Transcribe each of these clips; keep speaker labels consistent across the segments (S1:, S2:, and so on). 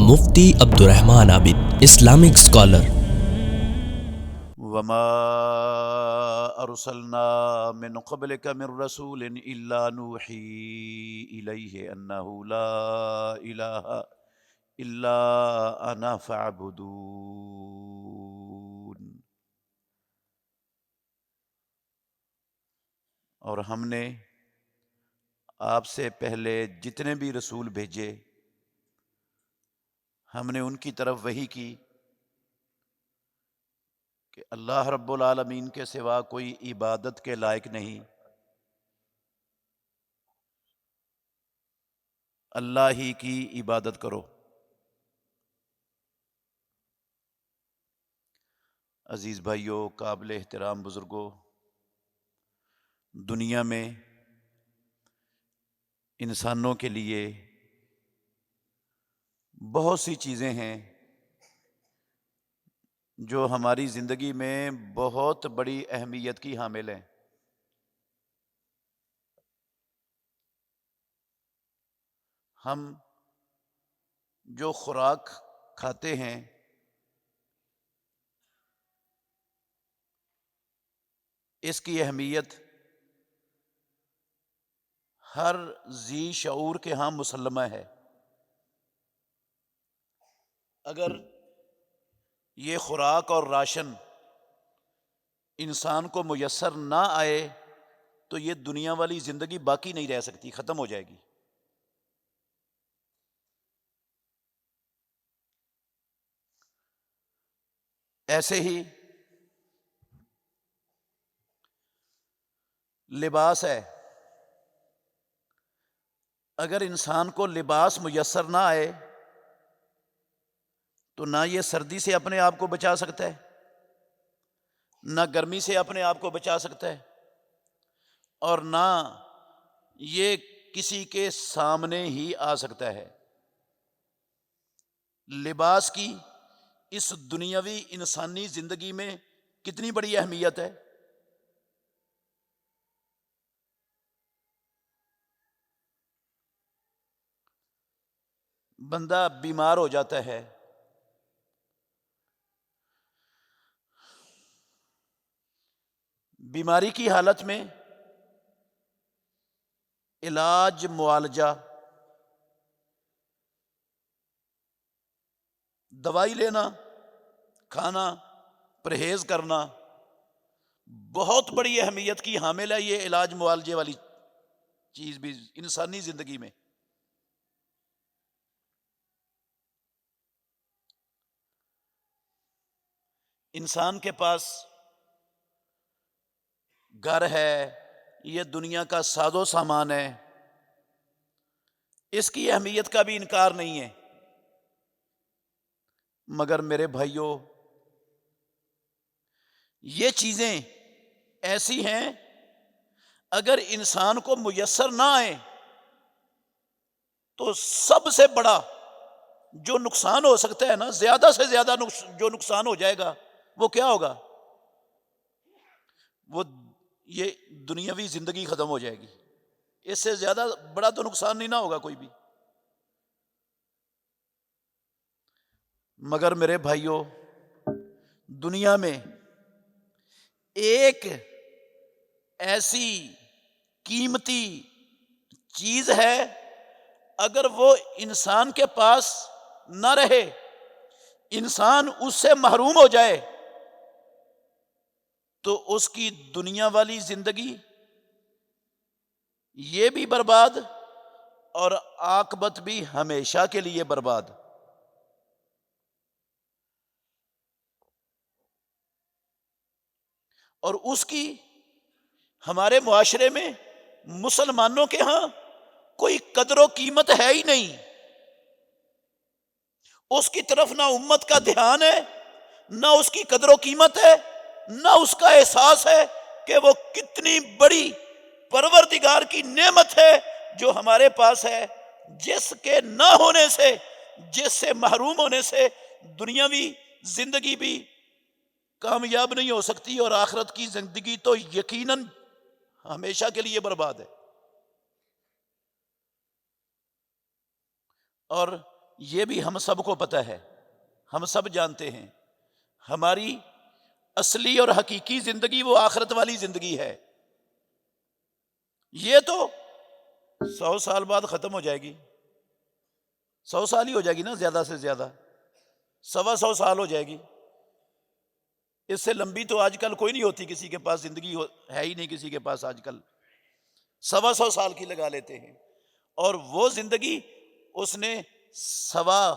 S1: مفتی عبد الرحمن عابد، Islamic scholar.
S2: وما ارسلنا من قبلك من رسول الا نوحي اليه انه لا اله الا انا فاعبدون۔ اور ہم نے آپ سے پہلے جتنے بھی رسول بھیجے ہم نے ان کی طرف وحی کی کہ اللہ رب العالمین کے سوا کوئی عبادت کے لائق نہیں، اللہ ہی کی عبادت کرو۔ عزیز بھائیوں، قابل احترام بزرگوں، دنیا میں انسانوں کے لیے بہت سی چیزیں ہیں جو ہماری زندگی میں بہت بڑی اہمیت کی حامل ہیں۔ ہم جو خوراک کھاتے ہیں اس کی اہمیت ہر ذی شعور کے ہاں مسلمہ ہے۔ اگر یہ خوراک اور راشن انسان کو میسر نہ آئے تو یہ دنیا والی زندگی باقی نہیں رہ سکتی، ختم ہو جائے گی۔ ایسے ہی لباس ہے، اگر انسان کو لباس میسر نہ آئے تو نہ یہ سردی سے اپنے آپ کو بچا سکتا ہے، نہ گرمی سے اپنے آپ کو بچا سکتا ہے، اور نہ یہ کسی کے سامنے ہی آ سکتا ہے۔ لباس کی اس دنیاوی انسانی زندگی میں کتنی بڑی اہمیت ہے۔ بندہ بیمار ہو جاتا ہے، بیماری کی حالت میں علاج، معالجہ، دوائی لینا، کھانا، پرہیز کرنا بہت بڑی اہمیت کی حامل ہے۔ یہ علاج معالجے والی چیز بھی انسانی زندگی میں انسان کے پاس گھر ہے، یہ دنیا کا ساز و سامان ہے، اس کی اہمیت کا بھی انکار نہیں ہے، مگر میرے بھائیوں یہ چیزیں ایسی ہیں اگر انسان کو میسر نہ آئے تو سب سے بڑا جو نقصان ہو سکتا ہے نا، زیادہ سے زیادہ جو نقصان ہو جائے گا وہ کیا ہوگا؟ وہ یہ دنیاوی زندگی ختم ہو جائے گی۔ اس سے زیادہ بڑا تو نقصان نہیں نہ ہوگا کوئی بھی۔ مگر میرے بھائیوں، دنیا میں ایک ایسی قیمتی چیز ہے اگر وہ انسان کے پاس نہ رہے، انسان اس سے محروم ہو جائے تو اس کی دنیا والی زندگی یہ بھی برباد اور عاقبت بھی ہمیشہ کے لیے برباد۔ اور اس کی ہمارے معاشرے میں مسلمانوں کے ہاں کوئی قدر و قیمت ہے ہی نہیں۔ اس کی طرف نہ امت کا دھیان ہے، نہ اس کی قدر و قیمت ہے، نہ اس کا احساس ہے کہ وہ کتنی بڑی پروردگار کی نعمت ہے جو ہمارے پاس ہے، جس کے نہ ہونے سے، جس سے محروم ہونے سے دنیاوی زندگی بھی کامیاب نہیں ہو سکتی اور آخرت کی زندگی تو یقیناً ہمیشہ کے لیے برباد ہے۔ اور یہ بھی ہم سب کو پتہ ہے، ہم سب جانتے ہیں، ہماری اصلی اور حقیقی زندگی وہ آخرت والی زندگی ہے۔ یہ تو 100 سال بعد ختم ہو جائے گی، 100 سال ہی ہو جائے گی نا، زیادہ سے زیادہ 125 سال ہو جائے گی۔ اس سے لمبی تو آج کل کوئی نہیں ہوتی، کسی کے پاس زندگی ہے ہی نہیں، کسی کے پاس آج کل 125 سال کی لگا لیتے ہیں، اور وہ زندگی اس نے 1.25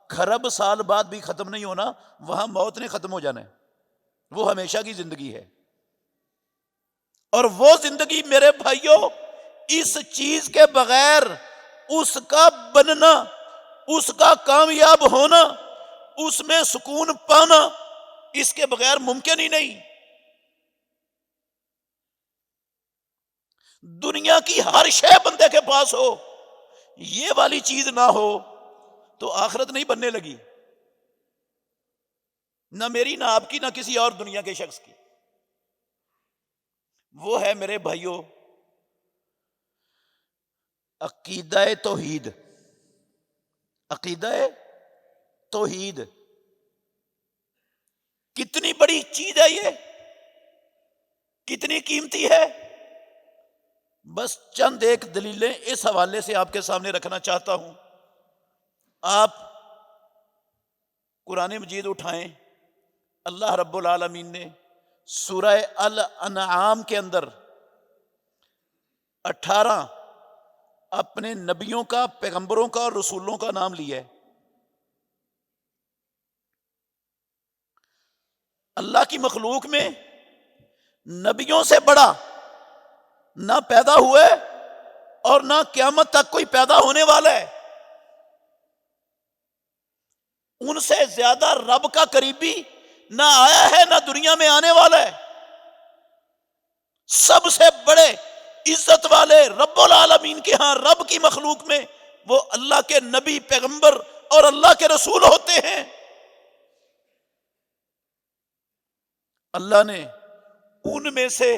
S2: خرب سال بعد بھی ختم نہیں ہونا، وہاں موت نے ختم ہو جانا ہے، وہ ہمیشہ کی زندگی ہے۔ اور وہ زندگی میرے بھائیوں، اس چیز کے بغیر اس کا بننا، اس کا کامیاب ہونا، اس میں سکون پانا، اس کے بغیر ممکن ہی نہیں۔ دنیا کی ہر شے بندے کے پاس ہو، یہ والی چیز نہ ہو تو آخرت نہیں بننے لگی، نہ میری، نہ آپ کی، نہ کسی اور دنیا کے شخص کی۔ وہ ہے میرے بھائیوں عقیدہ توحید۔ عقیدہ توحید کتنی بڑی چیز ہے، یہ کتنی قیمتی ہے۔ بس چند ایک دلیلیں اس حوالے سے آپ کے سامنے رکھنا چاہتا ہوں۔ آپ قرآن مجید اٹھائیں، اللہ رب العالمین نے سورہ الانعام کے اندر 18 اپنے نبیوں کا، پیغمبروں کا اور رسولوں کا نام لیا ہے۔ اللہ کی مخلوق میں نبیوں سے بڑا نہ پیدا ہوئے اور نہ قیامت تک کوئی پیدا ہونے والا ہے۔ ان سے زیادہ رب کا قریبی نہ آیا ہے، نہ دنیا میں آنے والا ہے۔ سب سے بڑے عزت والے رب العالمین کے ہاں، رب کی مخلوق میں وہ اللہ کے نبی، پیغمبر اور اللہ کے رسول ہوتے ہیں۔ اللہ نے ان میں سے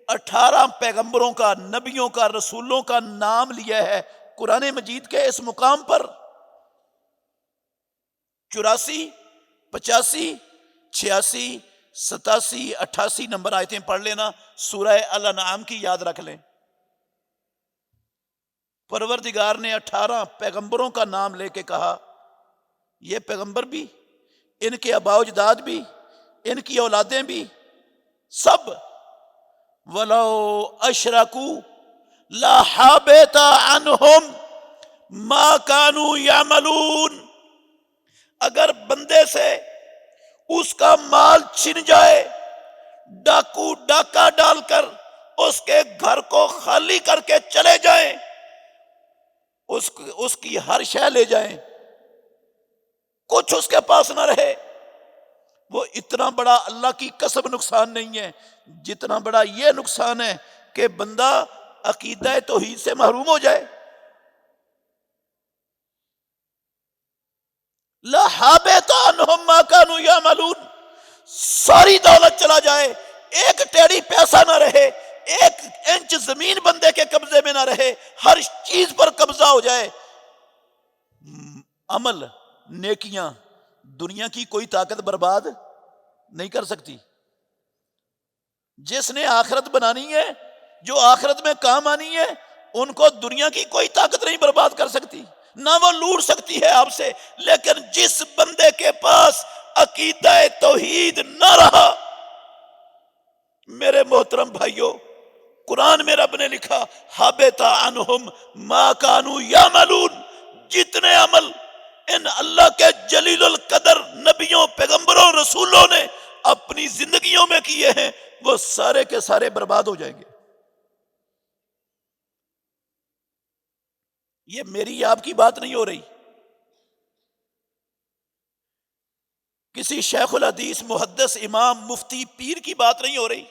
S2: 18 پیغمبروں کا، نبیوں کا، رسولوں کا نام لیا ہے قرآن مجید کے اس مقام پر۔ 84، 85، 86، 87، 88 نمبر آیتیں پڑھ لینا، سورہ الانعام کی یاد رکھ لیں۔ پروردگار نے 18 پیغمبروں کا نام لے کے کہا، یہ پیغمبر بھی، ان کے آباء و اجداد بھی، ان کی اولادیں بھی، سب وَلَوْ أَشْرَكُوا لَحَبِطَ عَنْهُمْ مَا كَانُوا يَعْمَلُونَ۔ اگر بندے سے اس کا مال چھن جائے، ڈاکو ڈاکہ ڈال کر اس کے گھر کو خالی کر کے چلے جائیں، اس کی ہر شے لے جائیں، کچھ اس کے پاس نہ رہے، وہ اتنا بڑا اللہ کی قسم نقصان نہیں ہے جتنا بڑا یہ نقصان ہے کہ بندہ عقیدہ توحید سے محروم ہو جائے۔ لَحَبِطَ عَنْهُمْ مَا كَانُوا يَعْمَلُونَ۔ ساری دولت چلا جائے، ایک ٹیڑی پیسہ نہ رہے، ایک انچ زمین بندے کے قبضے میں نہ رہے، ہر چیز پر قبضہ ہو جائے، عمل، نیکیاں دنیا کی کوئی طاقت برباد نہیں کر سکتی۔ جس نے آخرت بنانی ہے، جو آخرت میں کام آنی ہے، ان کو دنیا کی کوئی طاقت نہیں برباد کر سکتی، نہ وہ لوٹ سکتی ہے آپ سے۔ لیکن جس بندے کے پاس عقیدہ توحید نہ رہا، میرے محترم بھائیوں، قرآن میں رب نے لکھا حَبِطَ عَنْهُمْ مَا كَانُوا يَعْمَلُونَ۔ جتنے عمل ان اللہ کے جلیل القدر نبیوں، پیغمبروں، رسولوں نے اپنی زندگیوں میں کیے ہیں، وہ سارے کے سارے برباد ہو جائیں گے۔ یہ میری آپ کی بات نہیں ہو رہی، کسی شیخ الحدیث، محدث، امام، مفتی، پیر کی بات نہیں ہو رہی،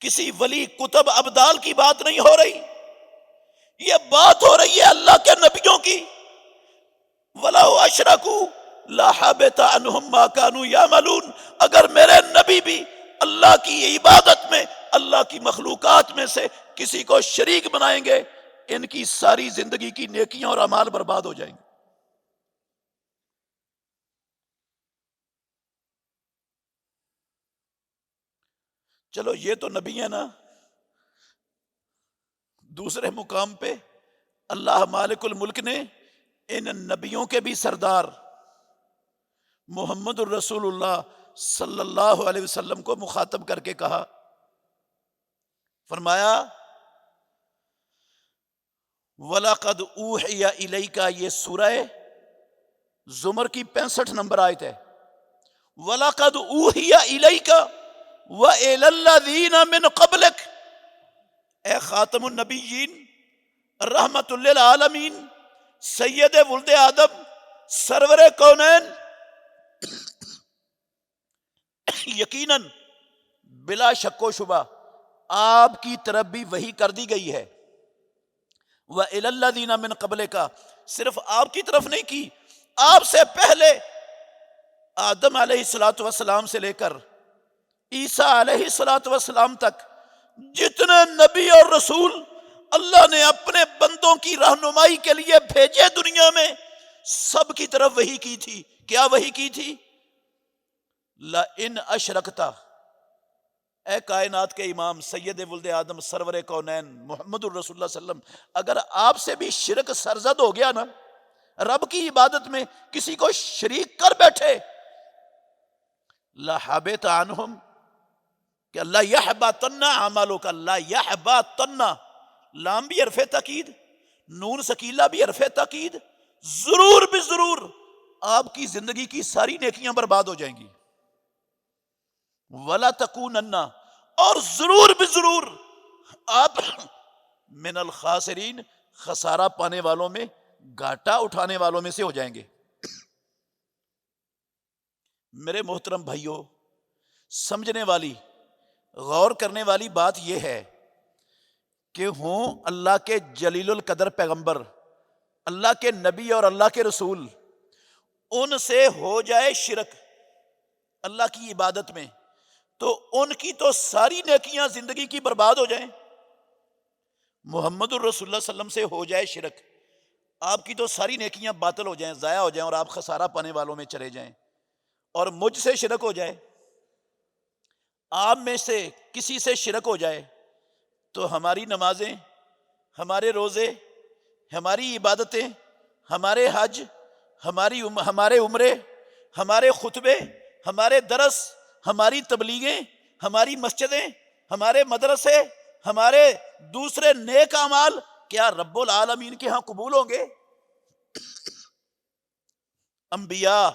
S2: کسی ولی، کتب، ابدال کی بات نہیں ہو رہی، یہ بات ہو رہی ہے اللہ کے نبیوں کی۔ وَلَوْ أَشْرَكُوا لَحَبِطَ عَنْهُمْ مَا كَانُوا يَعْمَلُونَ۔ اگر میرے نبی بھی اللہ کی عبادت میں، اللہ کی مخلوقات میں سے کسی کو شریک بنائیں گے، ان کی ساری زندگی کی نیکیاں اور اعمال برباد ہو جائیں گے۔ چلو یہ تو نبی ہیں نا، دوسرے مقام پہ اللہ مالک الملک نے ان نبیوں کے بھی سردار محمد الرسول اللہ صلی اللہ علیہ وسلم کو مخاطب کر کے کہا، فرمایا وَلَقَدْ أُوحِيَ إِلَيْكَ، یہ سورہ زمر کی 65 نمبر آیت ہے۔ وَلَقَدْ أُوحِيَ إِلَيْكَ وَإِلَى الَّذِينَ مِن قَبْلِكَ، اے خاتم النبیین، رحمت للعالمین، سید ولد آدم، سرور کونین، یقیناً بلا شک و شبہ آپ کی طرف بھی وحی کر دی گئی ہے۔ وَإِلَى الَّذِينَ مِن قَبْلِكَ، صرف آپ کی طرف نہیں کی، آپ سے پہلے آدم علیہ السلام سے لے کر عیسیٰ علیہ السلام تک جتنے نبی اور رسول اللہ نے اپنے بندوں کی رہنمائی کے لیے بھیجے دنیا میں، سب کی طرف وحی کی تھی۔ کیا وحی کی تھی؟ لَإِنْ أَشْرَكْتَ، اے کائنات کے امام سید ولد آدم سرور کونین محمد الرسول اللہ صلی اللہ علیہ وسلم، اگر آپ سے بھی شرک سرزد ہو گیا نا، رب کی عبادت میں کسی کو شریک کر بیٹھے، لَحَبِطَ عَنْهُمْ، کہ اللہ یحبطن اعمالک، اللہ یحبطن، لام بھی حرف تاکید، نون سکیلہ بھی حرف تاکید، ضرور بھی ضرور آپ کی زندگی کی ساری نیکیاں برباد ہو جائیں گی۔ وَلَا تَكُونَنَّ، اور ضرور بھی ضرور آپ من الخاسرین، خسارہ پانے والوں میں، گھاٹا اٹھانے والوں میں سے ہو جائیں گے۔ میرے محترم بھائیوں، سمجھنے والی، غور کرنے والی بات یہ ہے کہ ہوں اللہ کے جلیل القدر پیغمبر، اللہ کے نبی اور اللہ کے رسول، ان سے ہو جائے شرک اللہ کی عبادت میں، تو ان کی تو ساری نیکیاں زندگی کی برباد ہو جائیں۔ محمد الرسول اللہ صلی اللہ علیہ وسلم سے ہو جائے شرک، آپ کی تو ساری نیکیاں باطل ہو جائیں، ضائع ہو جائیں، اور آپ خسارہ پانے والوں میں چلے جائیں۔ اور مجھ سے شرک ہو جائے، آپ میں سے کسی سے شرک ہو جائے، تو ہماری نمازیں، ہمارے روزے، ہماری عبادتیں، ہمارے حج، ہمارے عمرے، ہمارے خطبے، ہمارے درس، ہماری تبلیغیں، ہماری مسجدیں، ہمارے مدرسے، ہمارے دوسرے نیک اعمال کیا رب العالمین کے ہاں قبول ہوں گے؟ انبیاء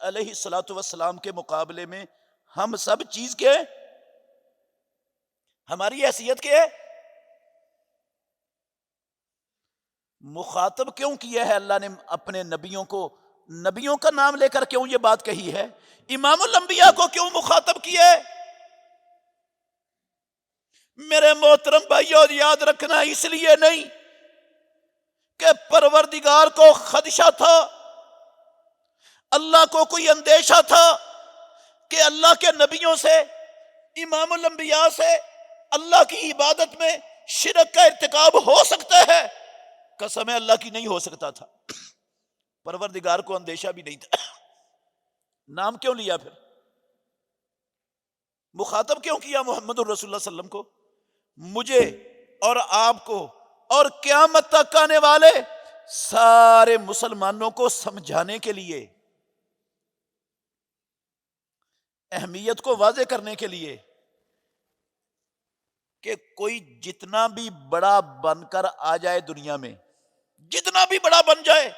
S2: علیہ السلام کے مقابلے میں ہم سب چیز کے، ہماری حیثیت کے، مخاطب کیوں کیا ہے اللہ نے اپنے نبیوں کو؟ نبیوں کا نام لے کر کیوں یہ بات کہی ہے؟ امام الانبیاء کو کیوں مخاطب کیا ہے؟ میرے محترم بھائیو، یاد رکھنا اس لیے نہیں کہ پروردگار کو خدشہ تھا، اللہ کو کوئی اندیشہ تھا کہ اللہ کے نبیوں سے، امام الانبیاء سے اللہ کی عبادت میں شرک کا ارتکاب ہو سکتا ہے۔ قسم اللہ کی نہیں ہو سکتا تھا، پروردگار کو اندیشہ بھی نہیں تھا۔ نام کیوں لیا پھر؟ مخاطب کیوں کیا محمد الرسول اللہ صلی اللہ علیہ وسلم کو؟ مجھے اور آپ کو اور قیامت تک آنے والے سارے مسلمانوں کو سمجھانے کے لیے، اہمیت کو واضح کرنے کے لیے کہ کوئی جتنا بھی بڑا بن کر آ جائے دنیا میں، جتنا بھی بڑا بن جائے،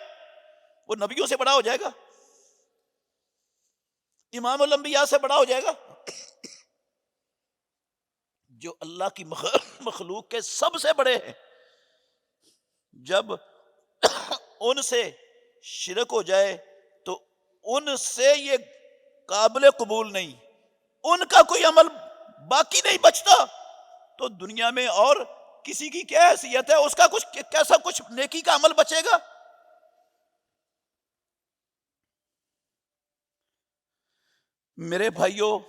S2: وہ نبیوں سے بڑا ہو جائے گا، امام الانبیاء سے بڑا ہو جائے گا؟ جو اللہ کی مخلوق کے سب سے بڑے ہیں، جب ان سے شرک ہو جائے تو ان سے یہ قابل قبول نہیں، ان کا کوئی عمل باقی نہیں بچتا، تو دنیا میں اور کسی کی کیا حیثیت ہے؟ اس کا کچھ کیسا کچھ نیکی کا عمل بچے گا؟ میرے بھائیوں،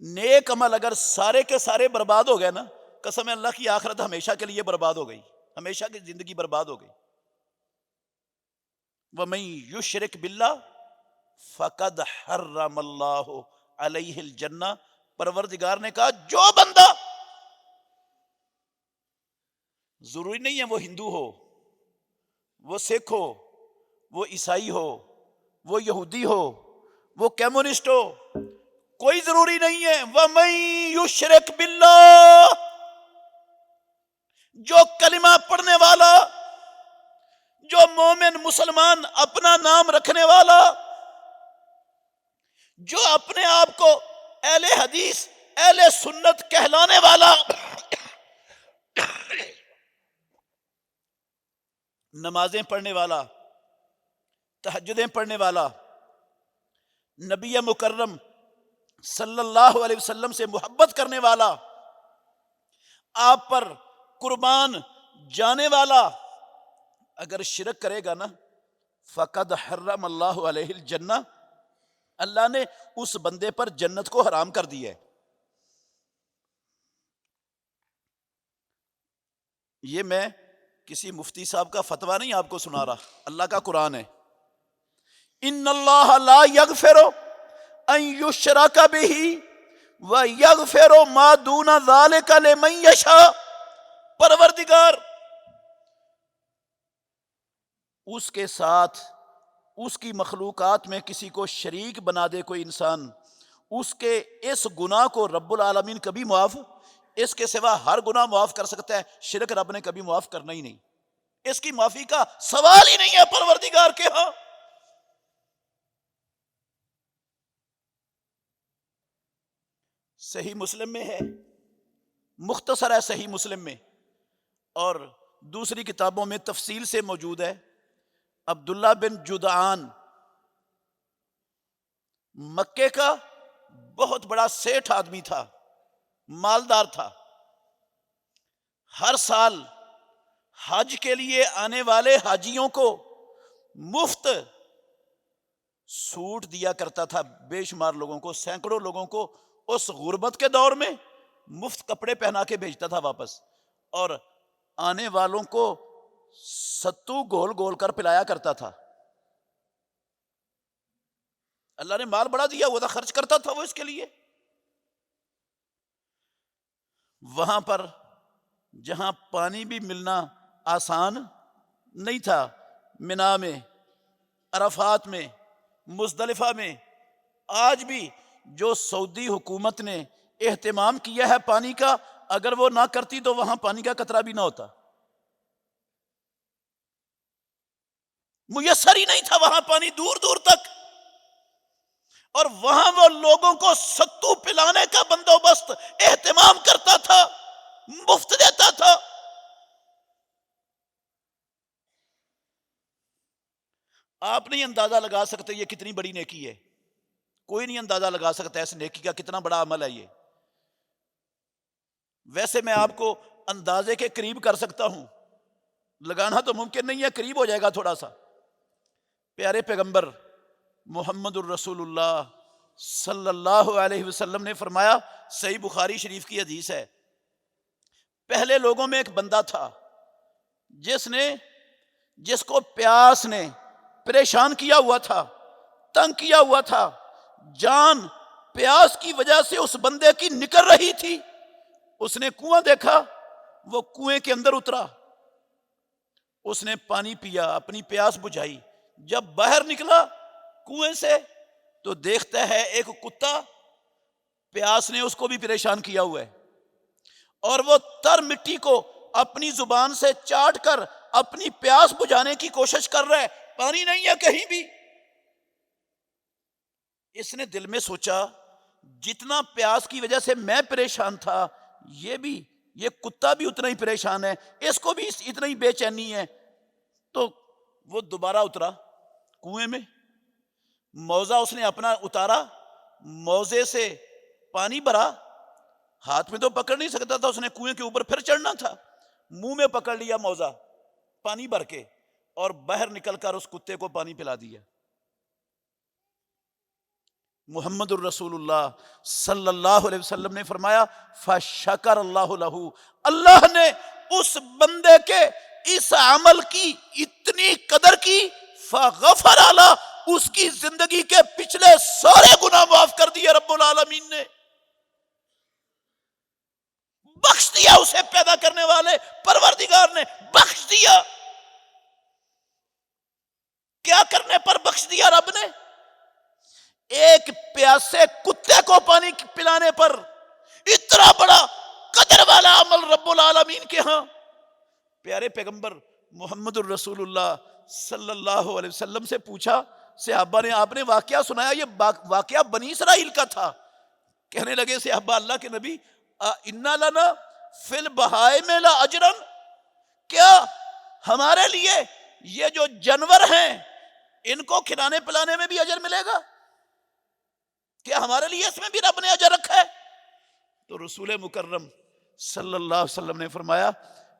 S2: نیک عمل اگر سارے کے سارے برباد ہو گئے نا، قسم اللہ کی آخرت ہمیشہ کے لیے برباد ہو گئی۔ ہمیشہ کی زندگی برباد ہو گئی۔ وَمَن یشرک باللہ فقد حرم اللہ علیہ الجنہ، پروردگار نے کہا جو بندہ، ضروری نہیں ہے وہ ہندو ہو، وہ سکھ ہو، وہ عیسائی ہو، وہ یہودی ہو، وہ کمیونسٹ ہو، کوئی ضروری نہیں ہے۔ وَمَن یشرک باللہ، جو کلمہ پڑھنے والا، جو مومن مسلمان اپنا نام رکھنے والا، جو اپنے آپ کو اہل حدیث اہل سنت کہلانے والا، نمازیں پڑھنے والا، تہجدیں پڑھنے والا، نبی مکرم صلی اللہ علیہ وسلم سے محبت کرنے والا، آپ پر قربان جانے والا، اگر شرک کرے گا نا، فقد حرم اللہ علیہ الجنہ، اللہ نے اس بندے پر جنت کو حرام کر دی ہے۔ یہ میں کسی مفتی صاحب کا فتویٰ نہیں آپ کو سنا رہا، اللہ کا قرآن ہے۔ ان اللہ لا یغفر ان یشرک بہ ویغفر ما دون ذلک لمن یشاء، پروردگار اس کے ساتھ اس کی مخلوقات میں کسی کو شریک بنا دے کوئی انسان، اس کے اس گناہ کو رب العالمین کبھی معاف، اس کے سوا ہر گناہ معاف کر سکتا ہے، شرک رب نے کبھی معاف کرنا ہی نہیں، اس کی معافی کا سوال ہی نہیں ہے پروردگار کے ہاں۔ صحیح مسلم میں ہے، مختصر ہے صحیح مسلم میں، اور دوسری کتابوں میں تفصیل سے موجود ہے۔ عبداللہ بن جدعان مکے کا بہت بڑا سیٹھ آدمی تھا، مالدار تھا، ہر سال حج کے لیے آنے والے حاجیوں کو مفت سوٹ دیا کرتا تھا، بے شمار لوگوں کو، سینکڑوں لوگوں کو اس غربت کے دور میں مفت کپڑے پہنا کے بھیجتا تھا واپس، اور آنے والوں کو ستو گول گول کر پلایا کرتا تھا۔ اللہ نے مال بڑا دیا ہوا تھا، خرچ کرتا تھا وہ اس کے لیے۔ وہاں پر جہاں پانی بھی ملنا آسان نہیں تھا، منا میں، عرفات میں، مزدلفہ میں، آج بھی جو سعودی حکومت نے اہتمام کیا ہے پانی کا، اگر وہ نہ کرتی تو وہاں پانی کا قطرہ بھی نہ ہوتا، میسر ہی نہیں تھا وہاں پانی دور دور تک، اور وہاں وہ لوگوں کو ستو پلانے کا بندوبست اہتمام کرتا تھا، مفت دیتا تھا۔ آپ نہیں اندازہ لگا سکتے یہ کتنی بڑی نیکی ہے، کوئی نہیں اندازہ لگا سکتا اس نیکی کا کتنا بڑا عمل ہے یہ۔ ویسے میں آپ کو اندازے کے قریب کر سکتا ہوں، لگانا تو ممکن نہیں ہے، قریب ہو جائے گا تھوڑا سا۔ پیارے پیغمبر محمد الرسول اللہ صلی اللہ علیہ وسلم نے فرمایا، صحیح بخاری شریف کی حدیث ہے، پہلے لوگوں میں ایک بندہ تھا جس کو پیاس نے پریشان کیا ہوا تھا، تنگ کیا ہوا تھا، جان پیاس کی وجہ سے اس بندے کی نکل رہی تھی۔ اس نے کنواں دیکھا، وہ کنویں کے اندر اترا، اس نے پانی پیا، اپنی پیاس بجھائی۔ جب باہر نکلا کنویں سے تو دیکھتا ہے ایک کتا، پیاس نے اس کو بھی پریشان کیا ہوا ہے، اور وہ تر مٹی کو اپنی زبان سے چاٹ کر اپنی پیاس بجھانے کی کوشش کر رہا ہے، پانی نہیں ہے کہیں بھی۔ اس نے دل میں سوچا، جتنا پیاس کی وجہ سے میں پریشان تھا، یہ کتا بھی اتنا ہی پریشان ہے، اس کو بھی اتنا ہی بے چینی ہے۔ تو وہ دوبارہ اترا کنویں میں، موزہ اس نے اپنا اتارا، موزے سے پانی بھرا، ہاتھ میں تو پکڑ نہیں سکتا تھا، اس نے کنویں کے اوپر پھر چڑھنا تھا، منہ میں پکڑ لیا موزہ پانی بھر کے، اور باہر نکل کر اس کتے کو پانی پلا دیا۔ محمد الرسول اللہ صلی اللہ علیہ وسلم نے فرمایا، فشکر اللہ لہ، اللہ نے اس بندے کے اس عمل کی اتنی قدر کی، فغفر اعلیٰ، اس کی زندگی کے پچھلے سارے گناہ معاف کر دیے رب العالمین نے، بخش دیا، اسے پیدا کرنے والے پروردگار نے بخش دیا۔ کیا کرنے پر بخش دیا رب نے؟ ایک پیاسے کتے کو پانی پلانے پر۔ اتنا بڑا قدر والا عمل رب العالمین کے ہاں۔ پیارے پیغمبر محمد الرسول اللہ صلی اللہ علیہ وسلم سے پوچھا صحابہ نے، آپ نے واقعہ سنایا، یہ واقعہ بنی اسرائیل کا تھا۔ کہنے لگے صحابہ اللہ کے نبی، انا لنا فی البہائم لاجرا، کیا ہمارے لیے یہ جو جانور ہیں ان کو کھلانے پلانے میں بھی اجر ملے گا؟ کیا ہمارے لیے اس میں بھی رب نے اجر رکھا ہے؟ تو رسول مکرم صلی اللہ علیہ وسلم نے فرمایا،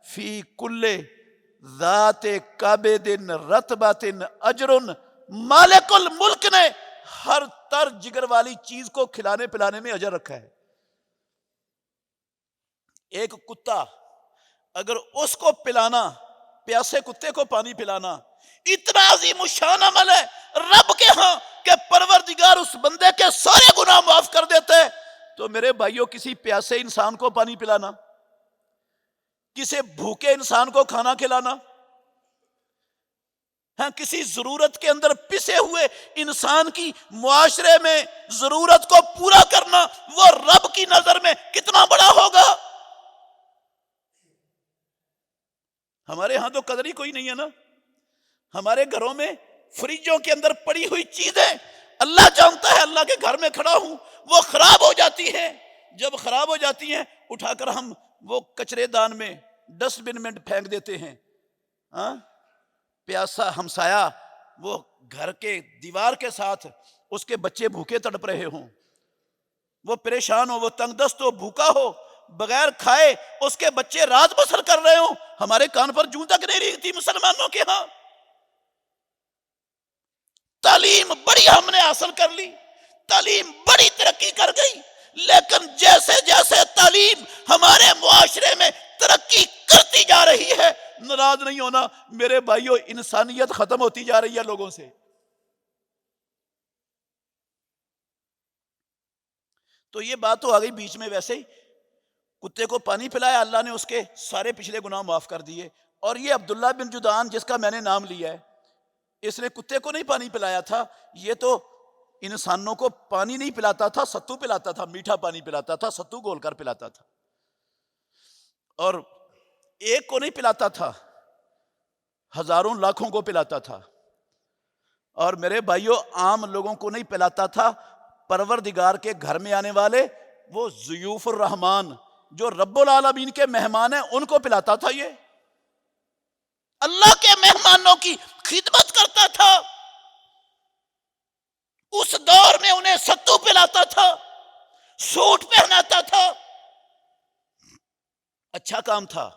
S2: فی کل ذات کبد رطبۃ اجر، مالک الملک نے ہر تر جگر والی چیز کو کھلانے پلانے میں اجر رکھا ہے۔ ایک کتا اگر اس کو پلانا، پیاسے کتے کو پانی پلانا، اتنا عظیم الشان عمل ہے رب کے ہاں کہ پروردگار اس بندے کے سارے گناہ معاف کر دیتے۔ تو میرے بھائیوں، کسی پیاسے انسان کو پانی پلانا، کسی بھوکے انسان کو کھانا کھلانا، کسی ضرورت کے اندر پسے ہوئے انسان کی معاشرے میں ضرورت کو پورا کرنا، وہ رب کی نظر میں کتنا بڑا ہوگا۔ ہمارے ہاں تو قدر ہی کوئی نہیں ہے نا۔ ہمارے گھروں میں فریجوں کے اندر پڑی ہوئی چیزیں، اللہ جانتا ہے، اللہ کے گھر میں کھڑا ہوں، وہ خراب ہو جاتی ہیں۔ جب خراب ہو جاتی ہیں اٹھا کر ہم وہ کچرے دان میں، ڈسٹ بن میں پھینک دیتے ہیں۔ پیاسا ہمسایا، وہ گھر کے دیوار کے ساتھ، اس کے بچے بھوکے تڑپ رہے ہوں، وہ پریشان ہو، وہ تنگ دست ہو، بھوکا ہو، بغیر کھائے اس کے بچے رات بسر کر رہے ہوں، ہمارے کان پر جوں تک نہیں ریگتی مسلمانوں کے ہاں۔ تعلیم بڑی ہم نے حاصل کر لی، تعلیم بڑی ترقی کر گئی، لیکن جیسے جیسے تعلیم ہمارے معاشرے میں ترقی کرتی جا رہی ہے، ناراض نہیں ہونا میرے بھائیوں، انسانیت ختم ہوتی جا رہی ہے لوگوں سے۔ تو یہ بات تو آ گئی بیچ میں، ویسے ہی کتے کو پانی پلایا، اللہ نے اس کے سارے پچھلے گناہ معاف کر دیے۔ اور یہ عبداللہ بن جدعان جس کا میں نے نام لیا ہے، اس نے کتے کو نہیں پانی پلایا تھا، یہ تو انسانوں کو پانی نہیں پلاتا تھا، ستو پلاتا تھا، میٹھا پانی پلاتا تھا، ستو گھول کر پلاتا تھا۔ اور ایک کو نہیں پلاتا تھا، ہزاروں لاکھوں کو پلاتا تھا۔ اور میرے بھائیوں، عام لوگوں کو نہیں پلاتا تھا، پروردگار کے گھر میں آنے والے وہ ضیوف الرحمان جو رب العالمین کے مہمان ہیں ان کو پلاتا تھا۔ یہ اللہ کے مہمانوں کی خدمت کرتا تھا، اس دور میں انہیں ستو پلاتا تھا، سوٹ پہناتا تھا۔ اچھا کام تھا،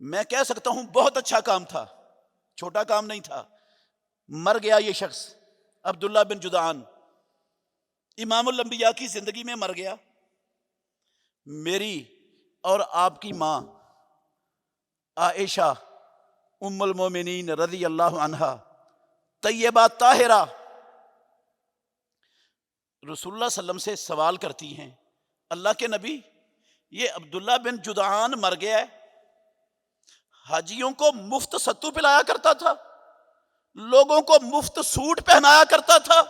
S2: میں کہہ سکتا ہوں بہت اچھا کام تھا، چھوٹا کام نہیں تھا۔ مر گیا یہ شخص عبداللہ بن جدعان، امام الانبیاء کی زندگی میں مر گیا۔ میری اور آپ کی ماں عائشہ ام المومنین رضی اللہ عنہا، طیبہ طاہرہ، رسول اللہ صلی اللہ علیہ وسلم سے سوال کرتی ہیں، اللہ کے نبی، یہ عبداللہ بن جدعان مر گیا ہے، حاجیوں کو مفت ستو پلایا کرتا تھا، لوگوں کو مفت سوٹ پہنایا کرتا تھا،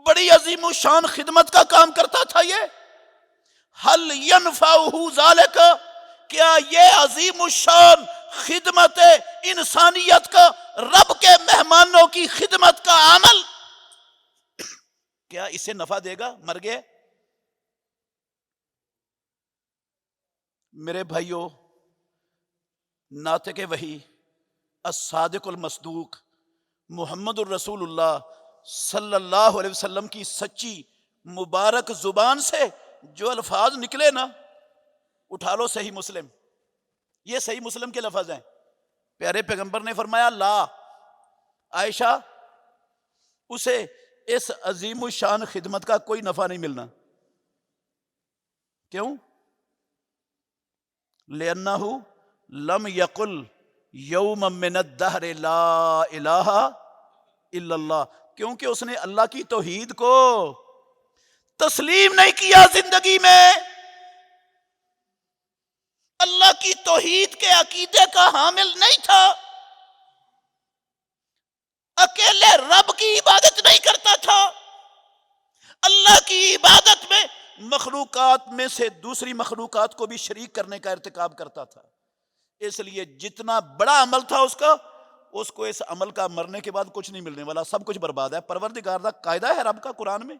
S2: بڑی عظیم الشان خدمت کا کام کرتا تھا۔ یہ حل ینفعہ ذالک، کیا یہ عظیم الشان خدمت انسانیت کا، رب کے مہمانوں کی خدمت کا عمل، کیا اسے نفع دے گا؟ مر گئے۔ میرے بھائیوں، ناطق وحی الصادق المصدوق محمد الرسول اللہ صلی اللہ علیہ وسلم کی سچی مبارک زبان سے جو الفاظ نکلے نا، اٹھا لو صحیح مسلم، یہ صحیح مسلم کے لفظ ہیں۔ پیارے پیغمبر نے فرمایا، لا، عائشہ، اسے اس عظیم الشان خدمت کا کوئی نفع نہیں ملنا۔ کیوں؟ لِأَنَّهُ لَمْ يَقُلْ يَوْمًا مِّنَ الدَّهْرِ لَا إِلَٰهَ إِلَّا اللَّهِ، کیونکہ اس نے اللہ کی توحید کو تسلیم نہیں کیا زندگی میں، اللہ کی توحید کے عقیدے کا حامل نہیں تھا، اکیلے رب کی عبادت نہیں کرتا تھا، اللہ کی عبادت میں مخلوقات میں سے دوسری مخلوقات کو بھی شریک کرنے کا ارتکاب کرتا تھا۔ اس لیے جتنا بڑا عمل تھا اس کو اس عمل کا مرنے کے بعد کچھ نہیں ملنے والا، سب کچھ برباد ہے۔ پروردگار کا قاعدہ ہے رب کا قرآن میں۔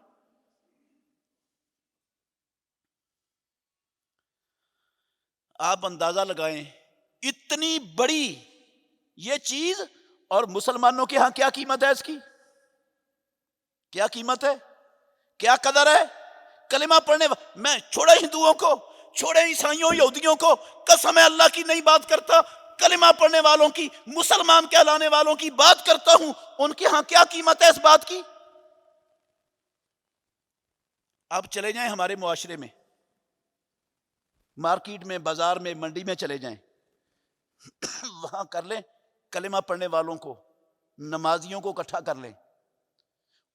S2: آپ اندازہ لگائیں اتنی بڑی یہ چیز، اور مسلمانوں کے ہاں کیا قیمت ہے اس کی؟ کیا قیمت ہے؟ کیا قدر ہے؟ کلمہ پڑھنے میں چھوڑے ہندوؤں کو، چھوڑے عیسائیوں یہودیوں کو، قسم ہے اللہ کی نہیں بات کرتا، کلمہ پڑھنے والوں کی، مسلمان کہلانے والوں کی بات کرتا ہوں، ان کے ہاں کیا قیمت ہے اس بات کی؟ آپ چلے جائیں ہمارے معاشرے میں، مارکیٹ میں، بازار میں، منڈی میں چلے جائیں، وہاں کر لیں کلمہ پڑھنے والوں کو، نمازیوں کو اکٹھا کر لیں،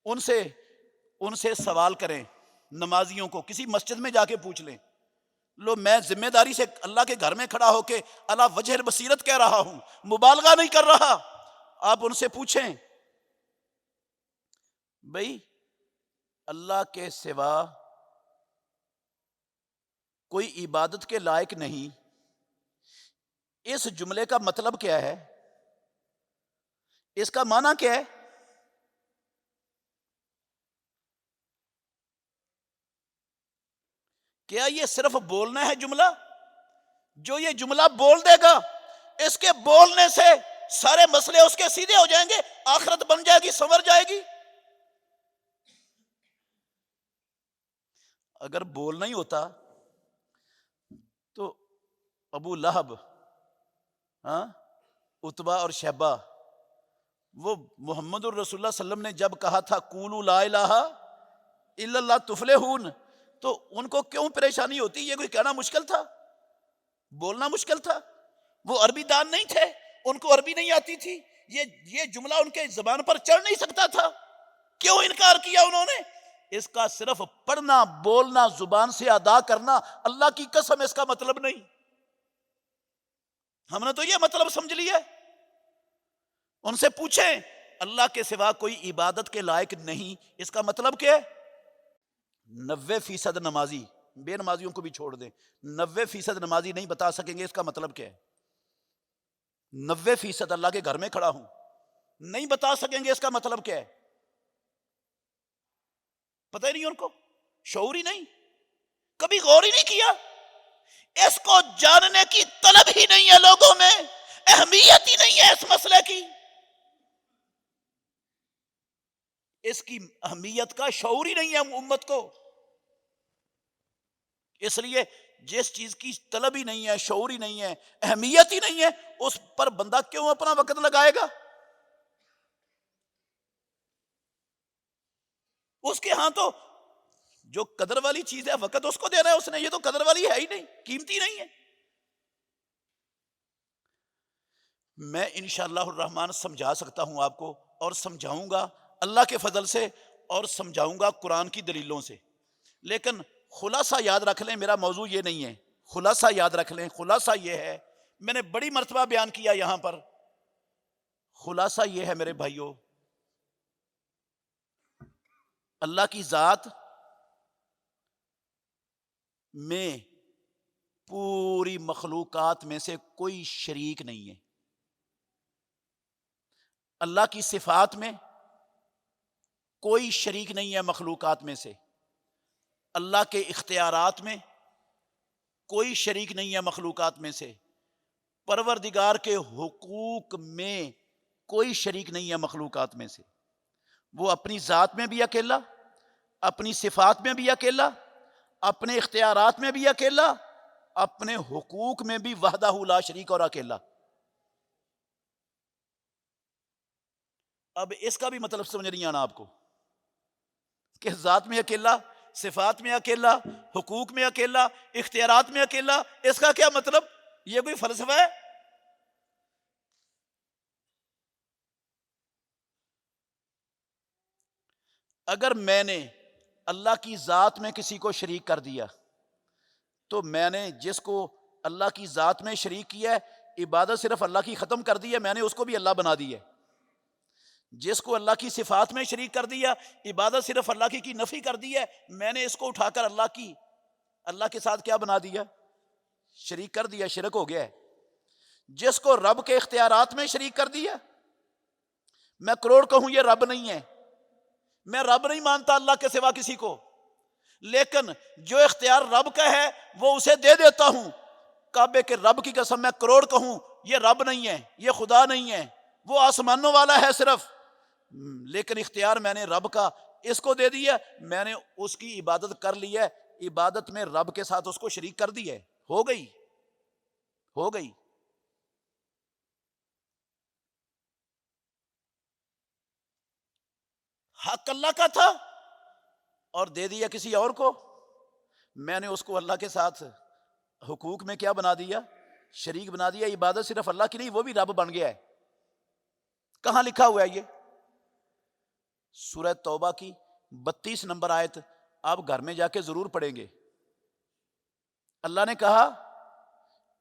S2: ان سے سوال کریں، نمازیوں کو کسی مسجد میں جا کے پوچھ لیں، لو میں ذمہ داری سے اللہ کے گھر میں کھڑا ہو کے اللہ وجہ البصیرت کہہ رہا ہوں، مبالغہ نہیں کر رہا، آپ ان سے پوچھیں بھئی اللہ کے سوا کوئی عبادت کے لائق نہیں، اس جملے کا مطلب کیا ہے؟ اس کا معنی کیا ہے؟ کیا یہ صرف بولنا ہے جملہ؟ جو یہ جملہ بول دے گا، اس کے بولنے سے سارے مسئلے اس کے سیدھے ہو جائیں گے، آخرت بن جائے گی، سنور جائے گی؟ اگر بولنا ہی ہوتا تو ابو لہب، عتبہ اور شیبہ، وہ محمد الرسول اللہ صلی اللہ علیہ وسلم نے جب کہا تھا قولوا لا الہ الا اللہ تفلحون، تو ان کو کیوں پریشانی ہوتی؟ یہ کوئی کہنا مشکل تھا؟ بولنا مشکل تھا؟ وہ عربی دان نہیں تھے، ان کو عربی نہیں آتی تھی، یہ جملہ ان کے زبان پر چڑھ نہیں سکتا تھا، کیوں انکار کیا انہوں نے؟ اس کا صرف پڑھنا، بولنا، زبان سے ادا کرنا، اللہ کی قسم اس کا مطلب نہیں۔ ہم نے تو یہ مطلب سمجھ لیا ہے۔ ان سے پوچھیں اللہ کے سوا کوئی عبادت کے لائق نہیں، اس کا مطلب کیا ہے؟ 90% نمازی، بے نمازیوں کو بھی چھوڑ دیں، 90% نمازی نہیں بتا سکیں گے اس کا مطلب کیا ہے۔ 90% اللہ کے گھر میں کھڑا ہوں، نہیں بتا سکیں گے اس کا مطلب کیا ہے۔ پتہ ہی نہیں ان کو، شعور ہی نہیں، کبھی غور ہی نہیں کیا، اس کو جاننے کی طلب ہی نہیں ہے لوگوں میں، اہمیت ہی نہیں ہے اس مسئلے کی، اس کی اہمیت کا شعور ہی نہیں ہے امت کو۔ اس لیے جس چیز کی طلب ہی نہیں ہے، شعور ہی نہیں ہے، اہمیت ہی نہیں ہے، اس پر بندہ کیوں اپنا وقت لگائے گا؟ اس کے ہاں تو جو قدر والی چیز ہے وقت اس کو دے رہا ہے اس نے، یہ تو قدر والی ہے ہی نہیں، قیمتی نہیں ہے۔ میں انشاءاللہ الرحمن سمجھا سکتا ہوں آپ کو، اور سمجھاؤں گا اللہ کے فضل سے، اور سمجھاؤں گا قرآن کی دلیلوں سے، لیکن خلاصہ یاد رکھ لیں، میرا موضوع یہ نہیں ہے، خلاصہ یاد رکھ لیں، خلاصہ یہ ہے، میں نے بڑی مرتبہ بیان کیا یہاں پر، خلاصہ یہ ہے میرے بھائیوں، اللہ کی ذات میں پوری مخلوقات میں سے کوئی شریک نہیں ہے، اللہ کی صفات میں کوئی شریک نہیں ہے مخلوقات میں سے، اللہ کے اختیارات میں کوئی شریک نہیں ہے مخلوقات میں سے، پروردگار کے حقوق میں کوئی شریک نہیں ہے مخلوقات میں سے، وہ اپنی ذات میں بھی اکیلا، اپنی صفات میں بھی اکیلا، اپنے اختیارات میں بھی اکیلا، اپنے حقوق میں بھی وحدہ لا شریک اور اکیلا۔ اب اس کا بھی مطلب سمجھ نہیں آنا آپ کو کہ ذات میں اکیلا، صفات میں اکیلا، حقوق میں اکیلا، اختیارات میں اکیلا، اس کا کیا مطلب؟ یہ کوئی فلسفہ ہے؟ اگر میں نے اللہ کی ذات میں کسی کو شریک کر دیا تو میں نے جس کو اللہ کی ذات میں شریک کیا ہے عبادت صرف اللہ کی ختم کر دی ہے، میں نے اس کو بھی اللہ بنا دی ہے۔ جس کو اللہ کی صفات میں شریک کر دیا عبادت صرف اللہ کی نفی کر دی ہے، میں نے اس کو اٹھا کر اللہ کے ساتھ کیا بنا دیا؟ شریک کر دیا، شرک ہو گیا ہے۔ جس کو رب کے اختیارات میں شریک کر دیا، میں کروڑ کہوں یہ رب نہیں ہے، میں رب نہیں مانتا اللہ کے سوا کسی کو، لیکن جو اختیار رب کا ہے وہ اسے دے دیتا ہوں۔ کعبے کے رب کی قسم میں کروڑ کہوں یہ رب نہیں ہے، یہ خدا نہیں ہے، وہ آسمانوں والا ہے صرف، لیکن اختیار میں نے رب کا اس کو دے دیا، میں نے اس کی عبادت کر لی ہے، عبادت میں رب کے ساتھ اس کو شریک کر دی ہے، ہو گئی۔ حق اللہ کا تھا اور دے دیا کسی اور کو، میں نے اس کو اللہ کے ساتھ حقوق میں کیا بنا دیا؟ شریک بنا دیا۔ عبادت صرف اللہ کی نہیں، وہ بھی رب بن گیا ہے۔ کہاں لکھا ہوا ہے یہ؟ سورہ توبہ کی 32 نمبر آیت، آپ گھر میں جا کے ضرور پڑھیں گے۔ اللہ نے کہا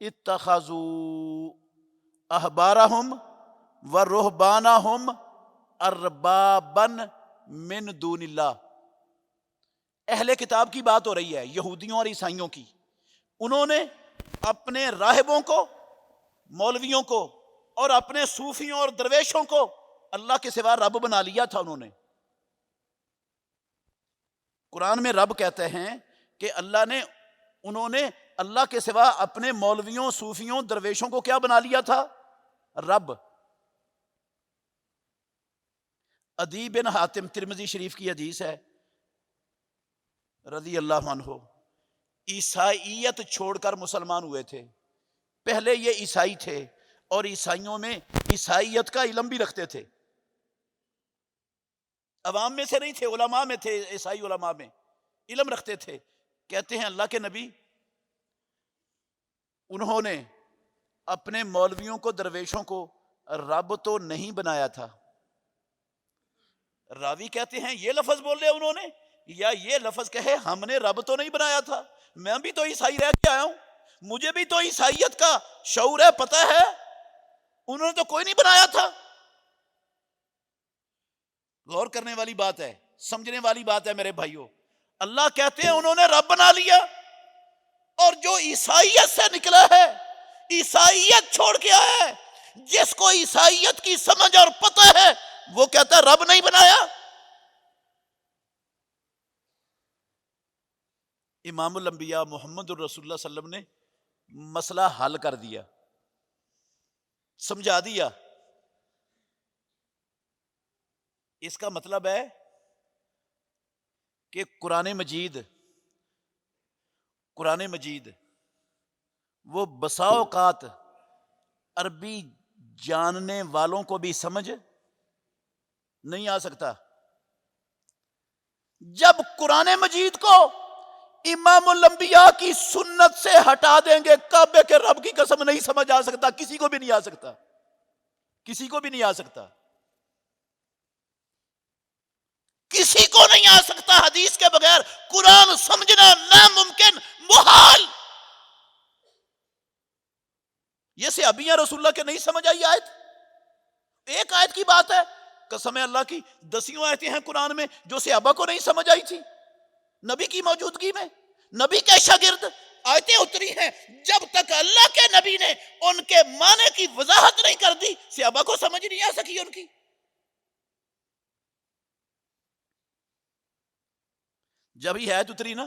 S2: اتخذوا احبارہم ورہبانہم اربابا من دون اللہ۔ اہل کتاب کی بات ہو رہی ہے، یہودیوں اور عیسائیوں کی۔ انہوں نے اپنے راہبوں کو، مولویوں کو اور اپنے صوفیوں اور درویشوں کو اللہ کے سوا رب بنا لیا تھا۔ قرآن میں رب کہتے ہیں کہ انہوں نے اللہ کے سوا اپنے مولویوں، صوفیوں، درویشوں کو کیا بنا لیا تھا؟ رب۔ عدی بن حاتم، ترمذی شریف کی حدیث ہے، رضی اللہ عنہ عیسائیت چھوڑ کر مسلمان ہوئے تھے۔ پہلے یہ عیسائی تھے اور عیسائیوں میں عیسائیت کا علم بھی رکھتے تھے، عوام میں سے نہیں تھے، علماء میں تھے، عیسائی علماء میں علم رکھتے تھے۔ کہتے ہیں اللہ کے نبی انہوں نے اپنے مولویوں کو، درویشوں کو رب تو نہیں بنایا تھا۔ راوی کہتے ہیں یہ لفظ بول رہے انہوں نے، یا یہ لفظ کہے ہم نے رب تو نہیں بنایا تھا، میں بھی تو عیسائی رہ کے آیا ہوں، مجھے بھی تو عیسائیت کا شعور ہے، پتہ ہے، انہوں نے تو کوئی نہیں بنایا تھا۔ غور کرنے والی بات ہے، سمجھنے والی بات ہے میرے بھائیوں۔ اللہ کہتے ہیں انہوں نے رب بنا لیا، اور جو عیسائیت سے نکلا ہے، عیسائیت چھوڑ کے آیا ہے، جس کو عیسائیت کی سمجھ اور پتہ ہے، وہ کہتا ہے رب نہیں بنایا۔ امام الانبیاء محمد الرسول اللہ صلی اللہ علیہ وسلم نے مسئلہ حل کر دیا، سمجھا دیا۔ اس کا مطلب ہے کہ قرآن مجید وہ بسا اوقات عربی جاننے والوں کو بھی سمجھ نہیں آ سکتا۔ جب قرآن مجید کو امام الانبیاء کی سنت سے ہٹا دیں گے، کعبے کے رب کی قسم نہیں سمجھ آ سکتا، کسی کو بھی نہیں آ سکتا، کسی کو بھی نہیں آ سکتا، کسی کو نہیں آ سکتا۔ حدیث کے بغیر قرآن سمجھنا ناممکن، محال۔ یہ صحابیاں رسول اللہ کے نہیں سمجھ آئی آیت، ایک آیت کی بات ہے، قسم اللہ کی 10 آیتیں ہیں قرآن میں جو صحابہ کو نہیں سمجھ آئی تھی، نبی کی موجودگی میں، نبی کے شاگرد آیتیں اتری ہیں، جب تک اللہ کے نبی نے ان کے معنی کی وضاحت نہیں کر دی، صحابہ کو سمجھ نہیں آ سکی ان کی۔ جب ہی آیت اتری نا،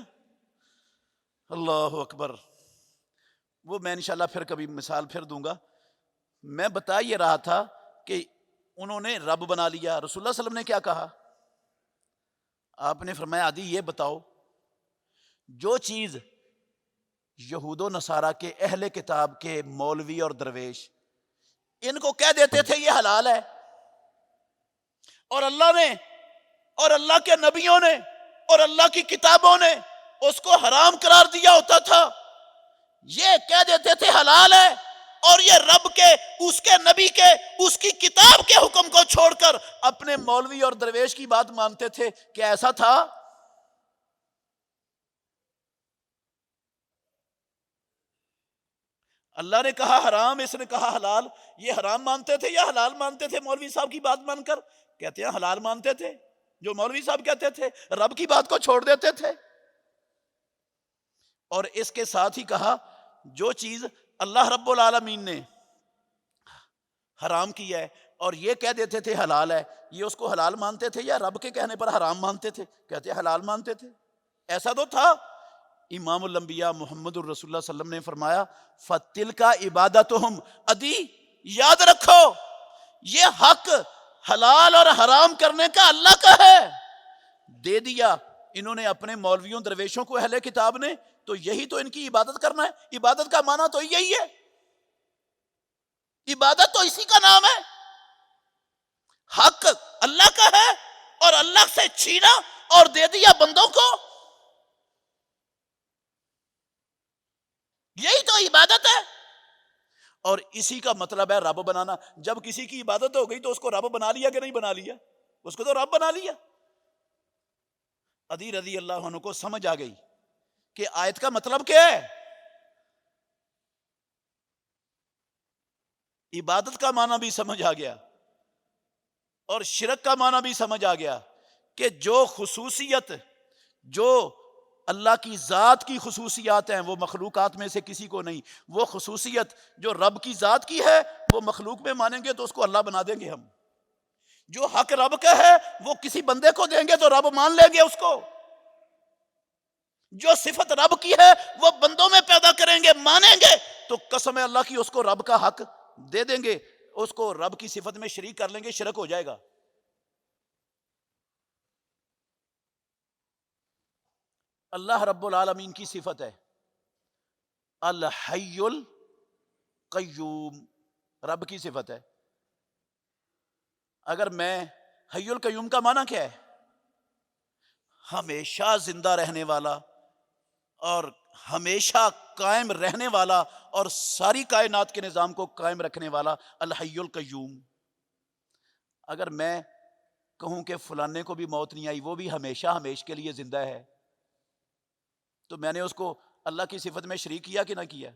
S2: اللہ اکبر، وہ میں انشاءاللہ پھر کبھی مثال پھر دوں گا۔ میں بتا یہ رہا تھا کہ انہوں نے رب بنا لیا۔ رسول اللہ صلی اللہ علیہ وسلم نے کیا کہا؟ آپ نے فرمایا عدی یہ بتاؤ، جو چیز یہود و نصارہ کے اہل کتاب کے مولوی اور درویش ان کو کہہ دیتے تھے یہ حلال ہے، اور اللہ نے اور اللہ کے نبیوں نے اور اللہ کی کتابوں نے اس کو حرام قرار دیا ہوتا تھا، یہ کہہ دیتے تھے حلال ہے، اور یہ رب کے، اس کے نبی کے، اس کی کتاب کے حکم کو چھوڑ کر اپنے مولوی اور درویش کی بات مانتے تھے. کیا ایسا تھا؟ اللہ نے کہا حرام، اس نے کہا حلال. یہ حرام مانتے تھے یا حلال مانتے تھے؟ مولوی صاحب کی بات مان کر کہتے ہیں حلال مانتے تھے. جو مولوی صاحب کہتے تھے رب کی بات کو چھوڑ دیتے تھے. اور اس کے ساتھ ہی کہا جو چیز اللہ رب العالمین نے حرام کی ہے اور یہ کہہ دیتے تھے حلال ہے، یہ اس کو حلال مانتے تھے یا رب کے کہنے پر حرام مانتے تھے؟ کہتے ہیں حلال مانتے تھے. ایسا تو تھا. امام الانبیاء محمد الرسول اللہ صلی اللہ علیہ وسلم نے فرمایا فَتِلْكَ عِبَادَتُهُمْ. ادی یاد رکھو یہ حق حلال اور حرام کرنے کا اللہ کا ہے. دے دیا انہوں نے اپنے مولویوں درویشوں کو اہل کتاب نے، تو یہی تو ان کی عبادت کرنا ہے. عبادت کا معنی تو یہی ہے، عبادت تو اسی کا نام ہے. حق اللہ کا ہے اور اللہ سے چھینا اور دے دیا بندوں کو، یہی تو عبادت ہے. اور اسی کا مطلب ہے رب بنانا. جب کسی کی عبادت ہو گئی تو اس کو رب بنا لیا کہ نہیں بنا لیا؟ اس کو تو رب بنا لیا. عدی رضی اللہ عنہ کو سمجھ آ گئی کہ آیت کا مطلب کیا ہے. عبادت کا معنی بھی سمجھ آ گیا اور شرک کا معنی بھی سمجھ آ گیا کہ جو خصوصیت، جو اللہ کی ذات کی خصوصیات ہیں وہ مخلوقات میں سے کسی کو نہیں. وہ خصوصیت جو رب کی ذات کی ہے وہ مخلوق میں مانیں گے تو اس کو اللہ بنا دیں گے ہم. جو حق رب کا ہے وہ کسی بندے کو دیں گے تو رب مان لیں گے اس کو. جو صفت رب کی ہے وہ بندوں میں پیدا کریں گے، مانیں گے تو قسم اللہ کی اس کو رب کا حق دے دیں گے. اس کو رب کی صفت میں شریک کر لیں گے، شرک ہو جائے گا. اللہ رب العالمین کی صفت ہے الحی القیوم، رب کی صفت ہے. اگر میں حی القیوم کا معنی کیا ہے؟ ہمیشہ زندہ رہنے والا اور ہمیشہ قائم رہنے والا اور ساری کائنات کے نظام کو قائم رکھنے والا الحی القیوم. اگر میں کہوں کہ فلانے کو بھی موت نہیں آئی، وہ بھی ہمیشہ ہمیش کے لیے زندہ ہے، تو میں نے اس کو اللہ کی صفت میں شریک کیا کہ نہ کیا؟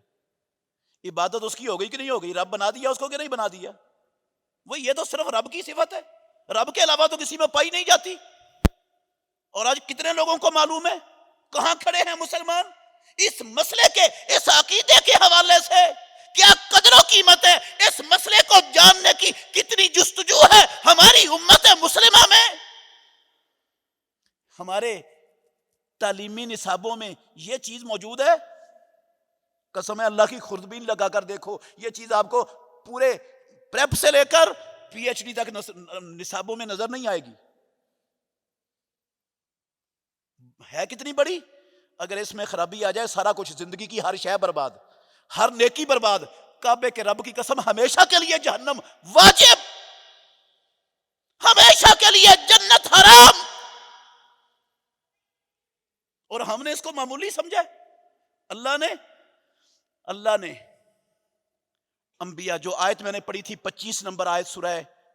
S2: عبادت اس کی ہو گئی کہ نہیں ہو گئی؟ رب بنا دیا اس کو کہ نہیں بنا دیا؟ وہ یہ تو صرف رب کی صفت ہے، رب کے علاوہ تو کسی میں پائی نہیں جاتی. اور آج کتنے لوگوں کو معلوم ہے کہاں کھڑے ہیں مسلمان اس مسئلے کے، اس عقیدے کے حوالے سے؟ کیا قدر و قیمت ہے اس مسئلے کو جاننے کی، کتنی جستجو ہے ہماری امت مسلمہ میں. ہمارے تعلیمی نصابوں میں یہ چیز موجود ہے؟ قسم اللہ کی خوردبین لگا کر دیکھو، یہ چیز آپ کو پورے پریپ سے لے کر پی ایچ ڈی تک نصابوں میں نظر نہیں آئے گی. ہے کتنی بڑی. اگر اس میں خرابی آ جائے سارا کچھ، زندگی کی ہر شے برباد، ہر نیکی برباد. کعبے کے رب کی قسم ہمیشہ کے لیے جہنم واجب، ہمیشہ کے لیے جنت حرام. اور ہم نے اس کو معمولی سمجھا. اللہ نے انبیاء، جو آیت میں نے پڑھی تھی 25 نمبر آیت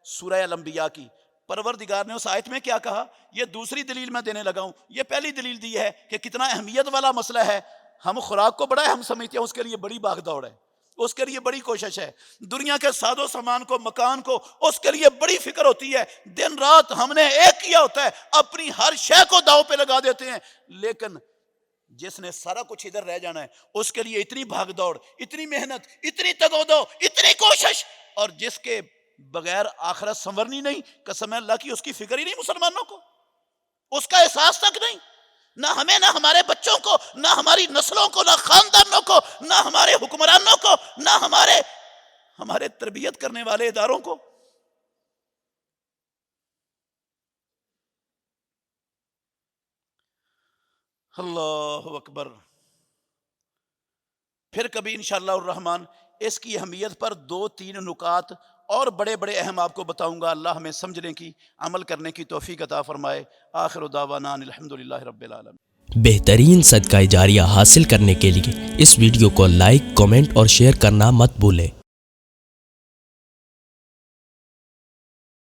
S2: سورہ الانبیاء کی، پروردگار نے اس آیت میں کیا کہا؟ یہ دوسری دلیل میں دینے لگا ہوں. یہ پہلی دلیل دی ہے کہ کتنا اہمیت والا مسئلہ ہے. ہم خوراک کو بڑا ہم سمجھتے ہیں، اس کے لیے بڑی بھاگ دوڑ ہے، اس کے لیے بڑی کوشش ہے. دنیا کے ساز و سامان کو، مکان کو، اس کے لیے بڑی فکر ہوتی ہے. دن رات ہم نے ایک کیا ہوتا ہے، اپنی ہر شے کو داؤ پہ لگا دیتے ہیں. لیکن جس نے سارا کچھ ادھر رہ جانا ہے اس کے لیے اتنی بھاگ دوڑ، اتنی محنت، اتنی تگودو، اتنی کوشش. اور جس کے بغیر آخرت سنورنی نہیں، قسم اللہ کی اس کی فکر ہی نہیں مسلمانوں کو، اس کا احساس تک نہیں. نہ ہمیں، نہ ہمارے بچوں کو، نہ ہماری نسلوں کو، نہ خاندانوں کو، نہ ہمارے حکمرانوں کو، نہ ہمارے تربیت کرنے والے اداروں کو. اللہ اکبر. پھر کبھی انشاءاللہ الرحمن اس کی اہمیت پر 2-3 نکات اور بڑے بڑے اہم آپ کو بتاؤں گا. اللہ ہمیں سمجھنے کی، عمل کرنے کی توفیق عطا فرمائے. آخر دعوانا الحمدللہ رب العالمین.
S1: بہترین صدقہ جاریہ حاصل کرنے کے لیے اس ویڈیو کو لائک، کمنٹ اور شیئر کرنا مت بھولیں۔